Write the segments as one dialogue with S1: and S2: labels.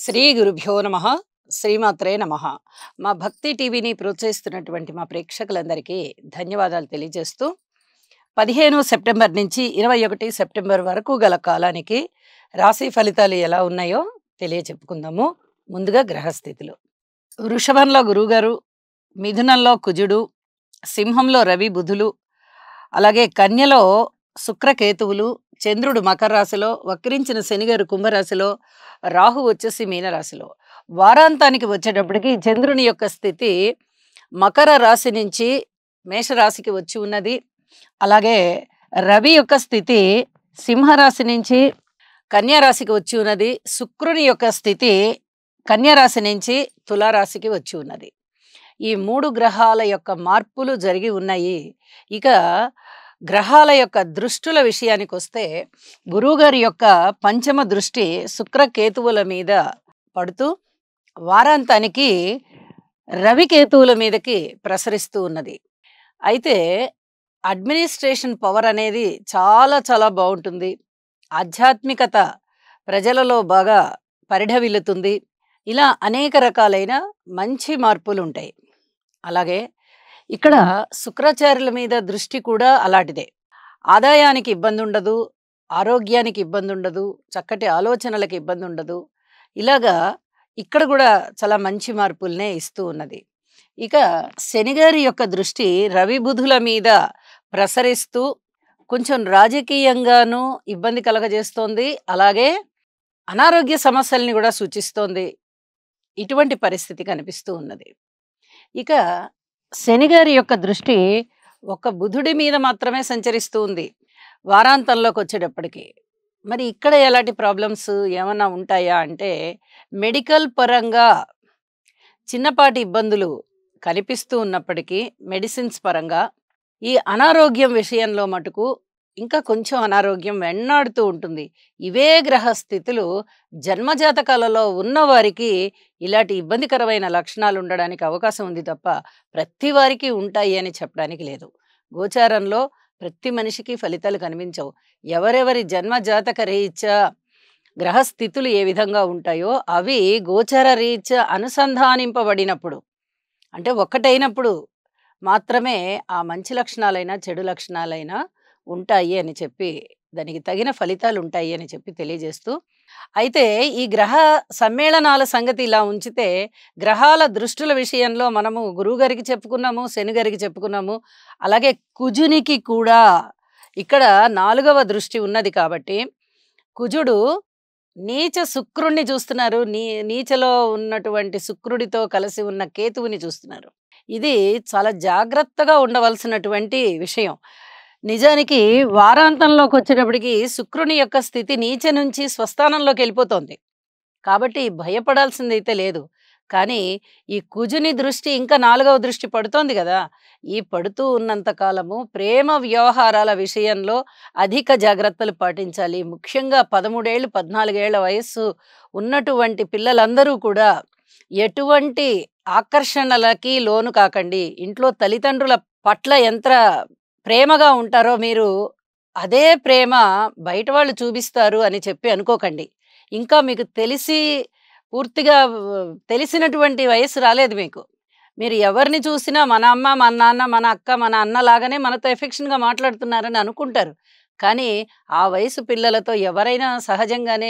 S1: శ్రీ గురుభ్యో నమః. శ్రీమాత్రే నమః. మా భక్తి టీవీని ప్రోత్సహిస్తున్నటువంటి మా ప్రేక్షకులందరికీ ధన్యవాదాలు తెలియజేస్తూ 15 సెప్టెంబర్ నుంచి 21 సెప్టెంబర్ వరకు గల కాలానికి రాశి ఫలితాలు ఎలా ఉన్నాయో తెలియచెప్పుకుందాము. ముందుగా గ్రహస్థితులు. వృషభంలో గురువుగారు, మిథునంలో కుజుడు, సింహంలో రవి బుధులు, అలాగే కన్యలో శుక్రకేతువులు, చంద్రుడు మకర రాశిలో, వక్రించిన శనిగారు కుంభరాశిలో, రాహు వచ్చేసి మీనరాశిలో. వారాంతానికి వచ్చేటప్పటికి చంద్రుని యొక్క స్థితి మకర రాశి నుంచి మేషరాశికి వచ్చి ఉన్నది. అలాగే రవి యొక్క స్థితి సింహరాశి నుంచి కన్యారాశికి వచ్చి ఉన్నది. శుక్రుని యొక్క స్థితి కన్యారాశి నుంచి తులారాశికి వచ్చి ఉన్నది. ఈ 3 గ్రహాల యొక్క మార్పులు జరిగి ఉన్నాయి. ఇక గ్రహాల యొక్క దృష్టుల విషయానికి వస్తే గురువుగారి యొక్క పంచమ దృష్టి శుక్రకేతువుల మీద పడుతూ వారాంతానికి రవికేతువుల మీదకి ప్రసరిస్తూ ఉన్నది. అయితే అడ్మినిస్ట్రేషన్ పవర్ అనేది చాలా చాలా బాగుంటుంది. ఆధ్యాత్మికత ప్రజలలో బాగా పరిఢవిల్లుతుంది. ఇలా అనేక రకాలైన మంచి మార్పులు ఉంటాయి. అలాగే ఇక్కడ శుక్రాచార్యుల మీద దృష్టి కూడా అలాంటిదే. ఆదాయానికి ఇబ్బంది ఉండదు, ఆరోగ్యానికి ఇబ్బంది ఉండదు, చక్కటి ఆలోచనలకు ఇబ్బంది ఉండదు. ఇలాగా ఇక్కడ కూడా చాలా మంచి మార్పుల్నే ఇస్తూ ఉన్నది. ఇక శనిగారి యొక్క దృష్టి రవి బుధుల మీద ప్రసరిస్తూ కొంచెం రాజకీయంగానూ ఇబ్బంది కలగజేస్తోంది. అలాగే అనారోగ్య సమస్యల్ని కూడా సూచిస్తోంది. ఇటువంటి పరిస్థితి కనిపిస్తూ ఉన్నది. ఇక శనిగారి యొక్క దృష్టి ఒక బుధుడి మీద మాత్రమే సంచరిస్తూ ఉంది వారాంతంలోకి వచ్చేటప్పటికి. మరి ఇక్కడ ఎలాంటి ప్రాబ్లమ్స్ ఏమన్నా ఉంటాయా అంటే మెడికల్ పరంగా చిన్నపాటి ఇబ్బందులు కనిపిస్తూ ఉన్నప్పటికీ మెడిసిన్స్ పరంగా ఈ అనారోగ్యం విషయంలో మటుకు ఇంకా కొంచెం అనారోగ్యం వెన్నాడుతూ ఉంటుంది. ఇవే గ్రహ స్థితులు జన్మజాతకాలలో ఉన్నవారికి ఇలాంటి ఇబ్బందికరమైన లక్షణాలు ఉండడానికి అవకాశం ఉంది తప్ప ప్రతి వారికి ఉంటాయి అని చెప్పడానికి లేదు. గోచారంలో ప్రతి మనిషికి ఫలితాలు కనిపించవు. ఎవరెవరి జన్మజాతక రీత్యా గ్రహస్థితులు ఏ విధంగా ఉంటాయో అవి గోచార రీత్యా అనుసంధానింపబడినప్పుడు అంటే ఒక్కటైనప్పుడు మాత్రమే ఆ మంచి లక్షణాలైనా చెడు లక్షణాలైనా ఉంటాయి అని చెప్పి దానికి తగిన ఫలితాలు ఉంటాయి అని చెప్పి తెలియజేస్తూ, అయితే ఈ గ్రహ సమ్మేళనాల సంగతి ఇలా ఉంచితే గ్రహాల దృష్టుల విషయంలో మనము గురువుగారికి చెప్పుకున్నాము, శనిగారికి చెప్పుకున్నాము. అలాగే కుజునికి కూడా ఇక్కడ 4వ దృష్టి ఉన్నది కాబట్టి కుజుడు నీచ శుక్రుణ్ణి చూస్తున్నారు. నీచలో ఉన్నటువంటి శుక్రుడితో కలిసి ఉన్న కేతువుని చూస్తున్నారు. ఇది చాలా జాగ్రత్తగా ఉండవలసినటువంటి విషయం. నిజానికి వారాంతంలోకి వచ్చేటప్పటికి శుక్రుని యొక్క స్థితి నీచ నుంచి స్వస్థానంలోకి వెళ్ళిపోతుంది. కాబట్టి భయపడాల్సింది అయితే లేదు. కానీ ఈ కుజుని దృష్టి ఇంకా 4వ దృష్టి పడుతోంది కదా. ఈ పడుతూ ఉన్నంత కాలము ప్రేమ వ్యవహారాల విషయంలో అధిక జాగ్రత్తలు పాటించాలి. ముఖ్యంగా 13 ఏళ్ళు 14 ఏళ్ల వయస్సు ఉన్నటువంటి పిల్లలందరూ కూడా ఎటువంటి ఆకర్షణలకి లోను కాకండి. ఇంట్లో తల్లిదండ్రుల పట్ల ఎంత ప్రేమగా ఉంటారో మీరు అదే ప్రేమ బయట వాళ్ళు చూపిస్తారు అని చెప్పి అనుకోకండి. ఇంకా మీకు పూర్తిగా తెలిసినటువంటి వయస్సు రాలేదు మీకు. మీరు ఎవరిని చూసినా మన అమ్మ, మన నాన్న, మన అక్క, మన అన్న లాగానే మనతో ఎఫెక్షన్‌గా మాట్లాడుతున్నారని అనుకుంటారు. కానీ ఆ వయసు పిల్లలతో ఎవరైనా సహజంగానే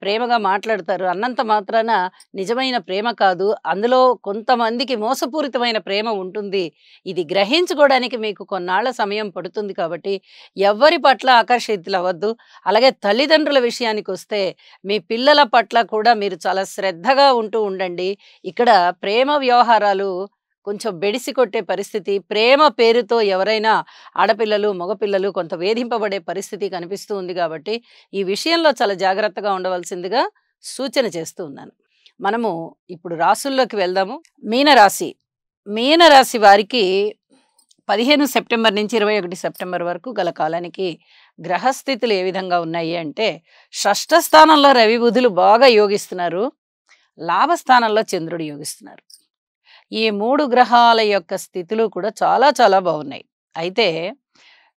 S1: ప్రేమగా మాట్లాడతారు. అన్నంత మాత్రాన నిజమైన ప్రేమ కాదు. అందులో కొంతమందికి మోసపూరితమైన ప్రేమ ఉంటుంది. ఇది గ్రహించుకోవడానికి మీకు కొన్నాళ్ల సమయం పడుతుంది కాబట్టి ఎవ్వరి పట్ల ఆకర్షితులవ్వద్దు. అలాగే తల్లిదండ్రుల విషయానికొస్తే మీ పిల్లల పట్ల కూడా మీరు చాలా శ్రద్ధగా ఉంటూ ఉండండి. ఇక్కడ ప్రేమ వ్యవహారాలు కొంచెం బెడిసి కొట్టే పరిస్థితి, ప్రేమ పేరుతో ఎవరైనా ఆడపిల్లలు, మగపిల్లలు కొంత వేధింపబడే పరిస్థితి కనిపిస్తూ ఉంది కాబట్టి ఈ విషయంలో చాలా జాగ్రత్తగా ఉండవలసిందిగా సూచన చేస్తూ ఉన్నాను. మనము ఇప్పుడు రాసుల్లోకి వెళ్దాము. మీనరాశి. మీనరాశి వారికి 15 సెప్టెంబర్ నుంచి 21 సెప్టెంబర్ వరకు గల కాలానికి గ్రహస్థితులు ఏ విధంగా ఉన్నాయి అంటే షష్ఠ స్థానంలో రవి బుధులు బాగా యోగిస్తున్నారు. లాభస్థానంలో చంద్రుడు యోగిస్తున్నారు. ఈ 3 గ్రహాల యొక్క స్థితులు కూడా చాలా చాలా బాగున్నాయి. అయితే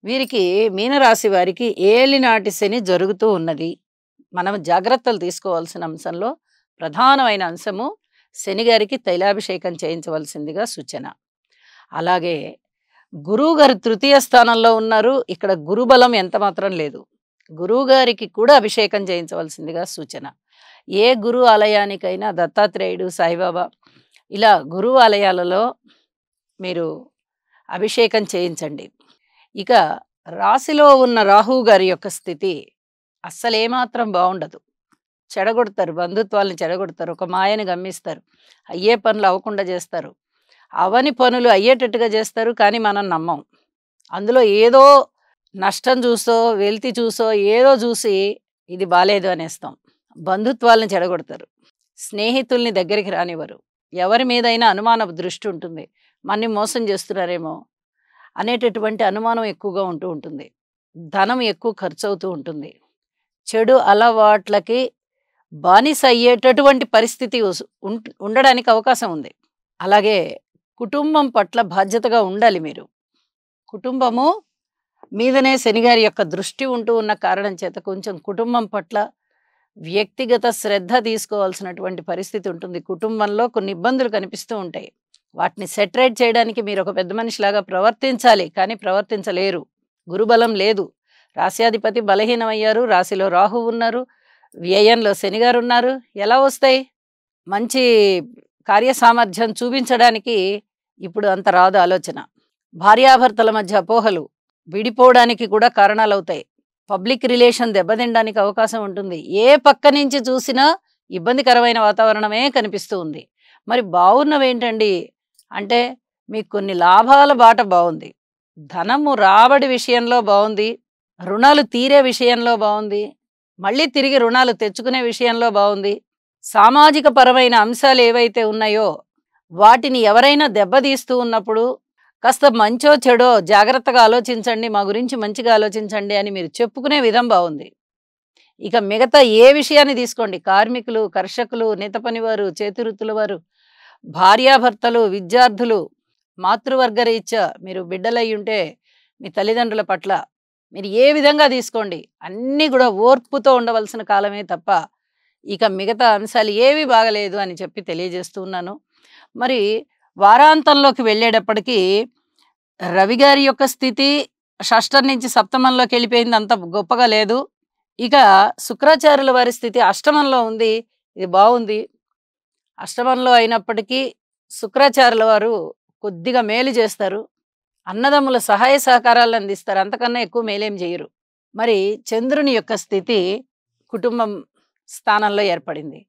S1: వీరికి మీనరాశి వారికి ఏలినాటి శని జరుగుతూ ఉన్నది. మనం జాగ్రత్తలు తీసుకోవాల్సిన అంశంలో ప్రధానమైన అంశము శనిగారికి తైలాభిషేకం చేయించవలసిందిగా సూచన. అలాగే గురువుగారు తృతీయ స్థానంలో ఉన్నారు. ఇక్కడ గురుబలం ఎంత మాత్రం లేదు. గురువుగారికి కూడా అభిషేకం చేయించవలసిందిగా సూచన. ఏ గురు ఆలయానికైనా దత్తాత్రేయుడు, సాయిబాబా ఇలా గురువు ఆలయాలలో మీరు అభిషేకం చేయించండి. ఇక రాశిలో ఉన్న రాహువు గారి యొక్క స్థితి అస్సలేమాత్రం బాగుండదు. చెడగొడతారు, బంధుత్వాలను చెడగొడతారు, ఒక మాయను గమ్మిస్తారు, అయ్యే పనులు అవ్వకుండా చేస్తారు, అవని పనులు అయ్యేటట్టుగా చేస్తారు. కానీ మనం నమ్మం. అందులో ఏదో నష్టం చూసో వెల్తి చూసో ఏదో చూసి ఇది బాలేదు అనేస్తాం. బంధుత్వాలను చెడగొడతారు, స్నేహితుల్ని దగ్గరికి రానివ్వరు, ఎవరి మీదైనా అనుమాన దృష్టి ఉంటుంది, మన్ని మోసం చేస్తున్నారేమో అనేటటువంటి అనుమానం ఎక్కువగా ఉంటూ ఉంటుంది. ధనం ఎక్కువ ఖర్చు అవుతూ ఉంటుంది. చెడు అలవాట్లకి బానిస అయ్యేటటువంటి పరిస్థితి ఉండడానికి అవకాశం ఉంది. అలాగే కుటుంబం పట్ల బాధ్యతగా ఉండాలి మీరు. కుటుంబము మీదనే శనిగారి యొక్క దృష్టి ఉంటూ ఉన్న కారణం చేత కొంచెం కుటుంబం పట్ల వ్యక్తిగత శ్రద్ధ తీసుకోవాల్సినటువంటి పరిస్థితి ఉంటుంది. కుటుంబంలో కొన్ని ఇబ్బందులు కనిపిస్తూ ఉంటాయి. వాటిని సెటరేట్ చేయడానికి మీరు ఒక పెద్ద మనిషిలాగా ప్రవర్తించాలి, కానీ ప్రవర్తించలేరు. గురుబలం లేదు. రాశ్యాధిపతి బలహీనమయ్యారు, రాశిలో రాహు ఉన్నారు, వ్యయంలో శనిగారు ఉన్నారు. ఎలా వస్తాయి? మంచి కార్యసామర్థ్యం చూపించడానికి ఇప్పుడు అంత రాదు ఆలోచన. భార్యాభర్తల మధ్య అపోహలు విడిపోవడానికి కూడా కారణాలు అవుతాయి. పబ్లిక్ రిలేషన్ దెబ్బతినడానికి అవకాశం ఉంటుంది. ఏ పక్క నుంచి చూసినా ఇబ్బందికరమైన వాతావరణమే కనిపిస్తూ ఉంది. మరి బాగున్నవేంటండి అంటే మీకు కొన్ని లాభాల బాట బాగుంది, ధనము రాబడి విషయంలో బాగుంది, రుణాలు తీరే విషయంలో బాగుంది, మళ్ళీ తిరిగి రుణాలు తెచ్చుకునే విషయంలో బాగుంది. సామాజిక పరమైన అంశాలు ఏవైతే ఉన్నాయో వాటిని ఎవరైనా దెబ్బతీస్తూ ఉన్నప్పుడు కాస్త మంచో చెడో జాగ్రత్తగా ఆలోచించండి, మా గురించి మంచిగా ఆలోచించండి అని మీరు చెప్పుకునే విధం బాగుంది. ఇక మిగతా ఏ విషయాన్ని తీసుకోండి, కార్మికులు, కర్షకులు, నేత పనివారు, చేతివృత్తుల వారు, భార్యాభర్తలు, విద్యార్థులు, మాతృవర్గ రీత్యా మీరు బిడ్డలై ఉంటే మీ తల్లిదండ్రుల పట్ల మీరు ఏ విధంగా తీసుకోండి, అన్నీ కూడా ఓర్పుతో ఉండవలసిన కాలమే తప్ప ఇక మిగతా అంశాలు ఏవి బాగలేదు అని చెప్పి తెలియజేస్తూ ఉన్నాను. మరి వారాంతంలోకి వెళ్ళేటప్పటికీ రవి గారి యొక్క స్థితి షష్టం నుంచి సప్తమంలోకి వెళ్ళిపోయింది, అంత గొప్పగా లేదు. ఇక శుక్రాచార్యుల వారి స్థితి అష్టమంలో ఉంది, ఇది బాగుంది. అష్టమంలో అయినప్పటికీ శుక్రాచార్యుల వారు కొద్దిగా మేలు చేస్తారు, అన్నదమ్ముల సహాయ సహకారాలు అందిస్తారు, అంతకన్నా ఎక్కువ మేలేం చేయరు. మరి చంద్రుని యొక్క స్థితి కుటుంబం స్థానంలో ఏర్పడింది.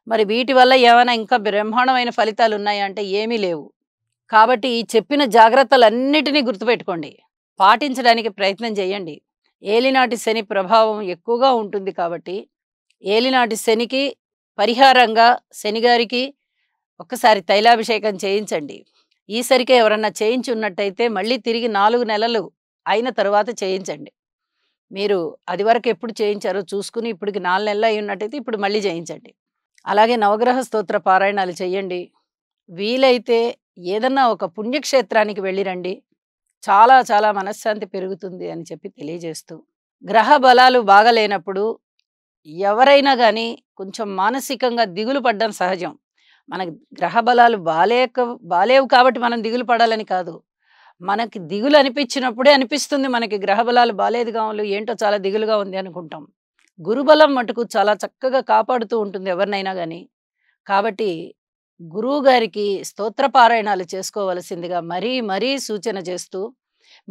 S1: మరి వీటి వల్ల ఏమైనా ఇంకా బ్రహ్మాండమైన ఫలితాలు ఉన్నాయా అంటే ఏమీ లేవు. కాబట్టి ఈ చెప్పిన జాగ్రత్తలన్నిటినీ గుర్తుపెట్టుకోండి, పాటించడానికి ప్రయత్నం చేయండి. ఏలినాటి శని ప్రభావం ఎక్కువగా ఉంటుంది కాబట్టి ఏలినాటి శనికి పరిహారంగా శనిగారికి ఒక్కసారి తైలాభిషేకం చేయించండి. ఈసరికే ఎవరన్నా చేయించి ఉన్నట్టయితే మళ్ళీ తిరిగి 4 నెలలు అయిన తర్వాత చేయించండి. మీరు అది వరకు ఎప్పుడు చేయించారో చూసుకుని ఇప్పటికి 4 నెలలు అయి ఉన్నట్టయితే ఇప్పుడు మళ్ళీ చేయించండి. అలాగే నవగ్రహ స్తోత్ర పారాయణాలు చేయండి. వీలైతే ఏదన్నా ఒక పుణ్యక్షేత్రానికి వెళ్ళిరండి, చాలా చాలా మనశ్శాంతి పెరుగుతుంది అని చెప్పి తెలియజేస్తూ, గ్రహ బలాలు బాగలేనప్పుడు ఎవరైనా కానీ కొంచెం మానసికంగా దిగులు పడ్డం సహజం. మనకి గ్రహ బలాలు బాలేవు కాబట్టి మనం దిగులు పడాలని కాదు, మనకి దిగులు అనిపించినప్పుడే అనిపిస్తుంది మనకి గ్రహ బలాలు బాలేదుగా ఏంటో చాలా దిగులుగా ఉంది అనుకుంటాం. గురుబలం మటుకు చాలా చక్కగా కాపాడుతూ ఉంటుంది ఎవరినైనా కానీ. కాబట్టి గురువు గారికి స్తోత్ర పారాయణాలు చేసుకోవలసిందిగా మరీ మరీ సూచన చేస్తూ,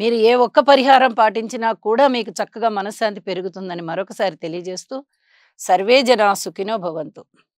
S1: మీరు ఏ ఒక్క పరిహారం పాటించినా కూడా మీకు చక్కగా మనశ్శాంతి పెరుగుతుందని మరొకసారి తెలియజేస్తూ, సర్వే జనా సుఖినో భవంతు.